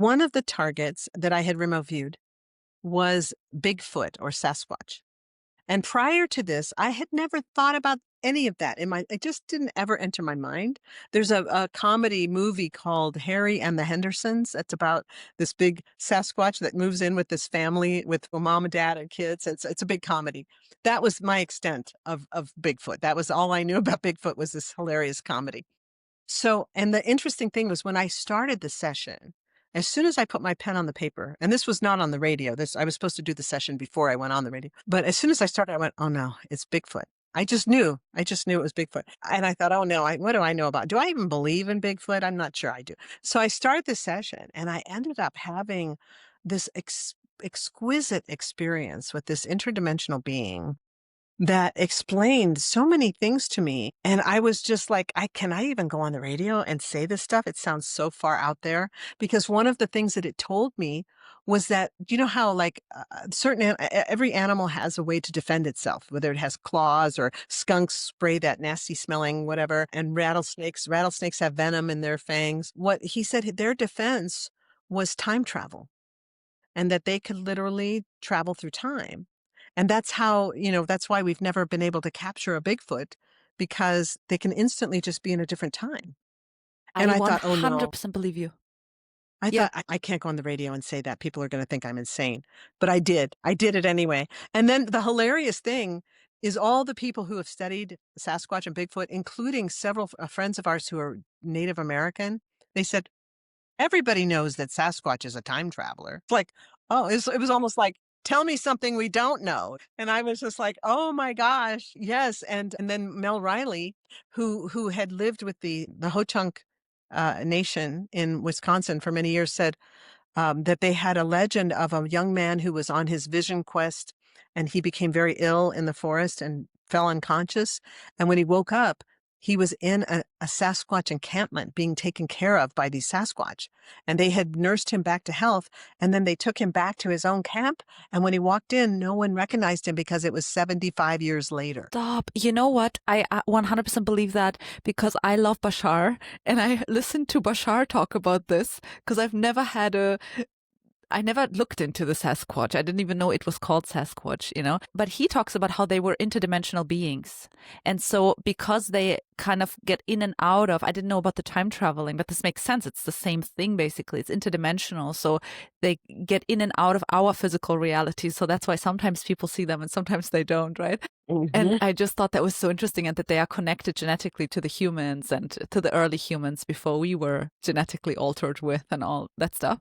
One of the targets that I had remote viewed was Bigfoot or Sasquatch. And prior to this, I had never thought about any of that it just didn't ever enter my mind. There's a comedy movie called Harry and the Hendersons. It's about this big Sasquatch that moves in with this family with a mom and dad and kids. It's a big comedy. That was my extent of Bigfoot. That was all I knew about Bigfoot was this hilarious comedy. So, and the interesting thing was when I started the session, as soon as I put my pen on the paper, and this was not on the radio, I was supposed to do the session before I went on the radio. But as soon as I started, I went, oh no, it's Bigfoot. I just knew it was Bigfoot. And I thought, oh no, what do I know about? Do I even believe in Bigfoot? I'm not sure I do. So I started the session and I ended up having this exquisite experience with this interdimensional being that explained so many things to me. And I was just like, can I even go on the radio and say this stuff? It sounds so far out there. Because one of the things that it told me was that, you know how like every animal has a way to defend itself, whether it has claws or skunks spray that nasty smelling whatever, and rattlesnakes have venom in their fangs. What he said, their defense was time travel, and that they could literally travel through time. And that's how, that's why we've never been able to capture a Bigfoot, because they can instantly just be in a different time. And I I thought, oh no, 100% believe you. I thought I can't go on the radio and say that. People are going to think I'm insane. But I did it anyway. And then the hilarious thing is all the people who have studied Sasquatch and Bigfoot, including several friends of ours who are Native American, they said, everybody knows that Sasquatch is a time traveler. It's like, oh, it was almost like, tell me something we don't know. And I was just like, oh my gosh, yes. And then Mel Riley, who had lived with the Ho-Chunk nation in Wisconsin for many years, said that they had a legend of a young man who was on his vision quest, and he became very ill in the forest and fell unconscious. And when he woke up, he was in a Sasquatch encampment being taken care of by these Sasquatch. And they had nursed him back to health. And then they took him back to his own camp. And when he walked in, no one recognized him because it was 75 years later. Stop. You know what? I 100% believe that, because I love Bashar and I listened to Bashar talk about this, because I never looked into the Sasquatch. I didn't even know it was called Sasquatch, But he talks about how they were interdimensional beings. And so because they kind of get in and out of, I didn't know about the time traveling, but this makes sense. It's the same thing, basically. It's interdimensional. So they get in and out of our physical reality. So that's why sometimes people see them and sometimes they don't, right? Mm-hmm. And I just thought that was so interesting, and that they are connected genetically to the humans and to the early humans before we were genetically altered with and all that stuff.